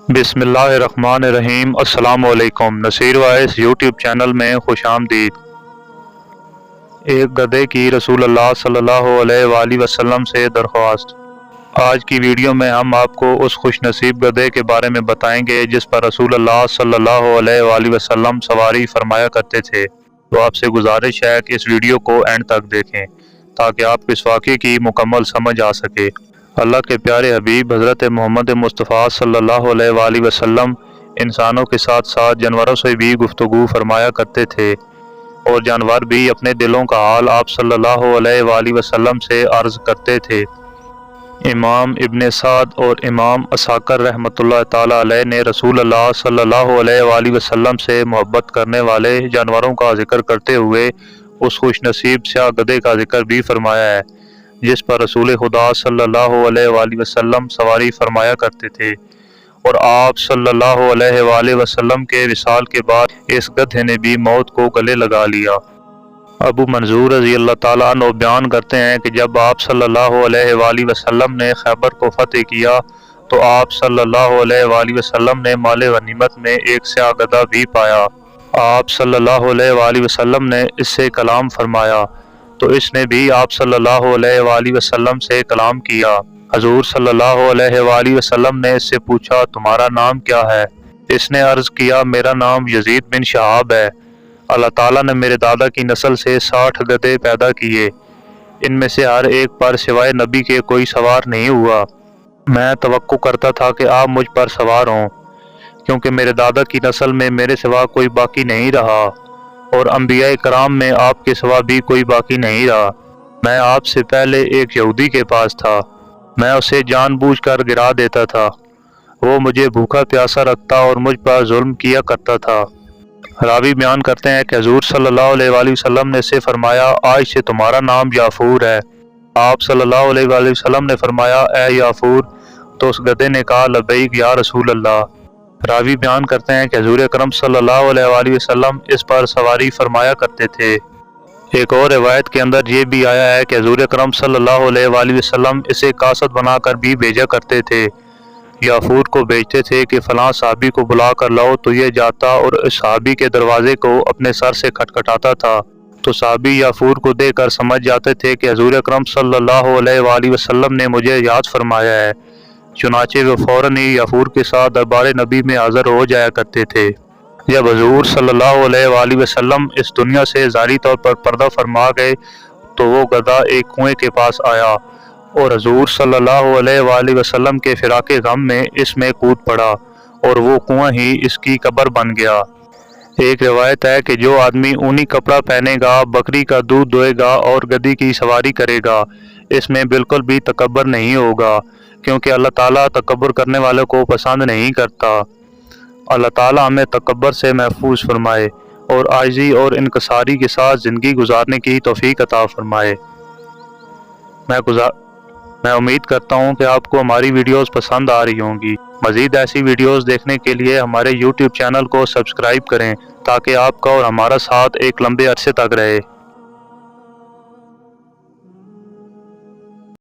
बिस्मिल्लाहिर्रहमानिर्रहीम। अस्सलाम वालेकुम। नसीर वाइस यूट्यूब चैनल में खुश आमदीद। एक गधे की रसूलुल्लाह सल्लल्लाहु अलैहि वसल्लम से दरख्वास्त। आज की वीडियो में हम आपको उस खुश नसीब गधे के बारे में बताएंगे जिस पर रसूलुल्लाह सल्लल्लाहु अलैहि वसल्लम सवारी फरमाया करते थे। तो आपसे गुजारिश है कि इस वीडियो को एंड तक देखें ताकि आपको इस वाक़े की मुकम्मल समझ आ सके। अल्लाह के प्यारे हबीब हज़रत मोहम्मद मुस्तफ़ा सल्लल्लाहु अलैहि वसल्लम इंसानों के साथ साथ जानवरों से भी गुफ्तगू फरमाया करते थे और जानवर भी अपने दिलों का हाल आप सल्लल्लाहु अलैहि वसल्लम से अर्ज़ करते थे। इमाम इब्न साद और इमाम असाकर रहमतुल्लाह ताला अलैह ने रसूलुल्लाह सल्लल्लाहु अलैहि वसल्लम से मोहब्बत करने वाले जानवरों का जिक्र करते हुए उस खुश नसीब स्याह गधे का जिक्र भी फरमाया है जिस पर रसूल खुदा सल्लल्लाहु अलैहि वसल्लम सवारी फरमाया करते थे। और आप सल्लल्लाहु अलैहि वसल्लम के विसाल के बाद इस गधे ने भी मौत को गले लगा लिया। अबू मंजूर रज़ी अल्लाह ताला अन्हु बयान करते हैं कि जब आप सल्लल्लाहु अलैहि वसल्लम ने खैबर को फतेह किया तो आप सल्लल्लाहु अलैहि वसल्लम ने माले गनीमत में एक स्याह गधा भी पाया। आप सल्लल्लाहु अलैहि वसल्लम ने इससे कलाम फरमाया तो इसने भी आप सल्लल्लाहु अलैहि वसल्लम से कलाम किया। हजूर सल्लल्लाहु अलैहि वसल्लम ने इससे पूछा तुम्हारा नाम क्या है? इसने अर्ज किया मेरा नाम यजीद बिन शहाब है। अल्लाह ताला ने मेरे दादा की नस्ल से 60 गधे पैदा किए, इनमें से हर एक पर सिवाय नबी के कोई सवार नहीं हुआ। मैं तवक्को करता था कि आप मुझ पर सवार हों क्योंकि मेरे दादा की नस्ल में मेरे सिवा कोई बाकी नहीं रहा और अंबिया कराम में आपके सिवा भी कोई बाकी नहीं रहा। मैं आपसे पहले एक यहूदी के पास था, मैं उसे जानबूझकर गिरा देता था। वो मुझे भूखा प्यासा रखता और मुझ पर जुल्म किया करता था। रावी बयान करते हैं कि हजूर सल्लल्लाहु अलैहि वसल्लम ने से फरमाया आज से तुम्हारा नाम याफूर है। आप सल्लल्लाहु अलैहि वसल्लम ने फरमाया ए याफूर, तो उस गधे ने कहा लबैक या रसूल अल्लाह। रावी बयान करते हैं कि हजूर अकरम सल्लल्लाहु अलैहि वसल्लम इस पर सवारी फरमाया करते थे। एक और रिवायत के अंदर ये भी आया है कि हजूर अकरम सल्लल्लाहु अलैहि वसल्लम इसे कासद बनाकर भी भेजा करते थे। याफूर को भेजते थे कि फलां साहबी को बुला कर लाओ तो ये जाता और इस साहबी के दरवाजे को अपने सर से खटखटाता था तो साहबी याफूर को देखकर समझ जाते थे कि हजूर अकरम सल्लल्लाहु अलैहि वसल्लम ने मुझे याद फरमाया है। चुनाचे वे फौरन ही याफूर के साथ दरबार नबी में हाजिर हो जाया करते थे। जब हजूर सल्लल्लाहु अलैहि वसल्लम इस दुनिया से ज़ाहिरी तौर पर पर्दा फरमा गए तो वो गधा एक कुएं के पास आया और हजूर सल्लल्लाहु अलैहि वसल्लम के फिराके गम में इसमें कूद पड़ा और वो कुआं ही इसकी कब्र बन गया। एक रिवायत है कि जो आदमी ऊनी कपड़ा पहनेगा, बकरी का दूध दोएगा और गधी की सवारी करेगा, इसमें बिल्कुल भी तकब्बर नहीं होगा क्योंकि अल्लाह ताला तकब्बर करने वालों को पसंद नहीं करता। अल्लाह ताला हमें तकब्बर से महफूज फरमाए और आजिज़ी और इनकसारी के साथ ज़िंदगी गुजारने की तौफीक अता फरमाए। मैं उम्मीद करता हूँ कि आपको हमारी वीडियोस पसंद आ रही होंगी। मज़ीद ऐसी वीडियोस देखने के लिए हमारे यूट्यूब चैनल को सब्सक्राइब करें ताकि आपका और हमारा साथ एक लंबे अरसे तक रहे।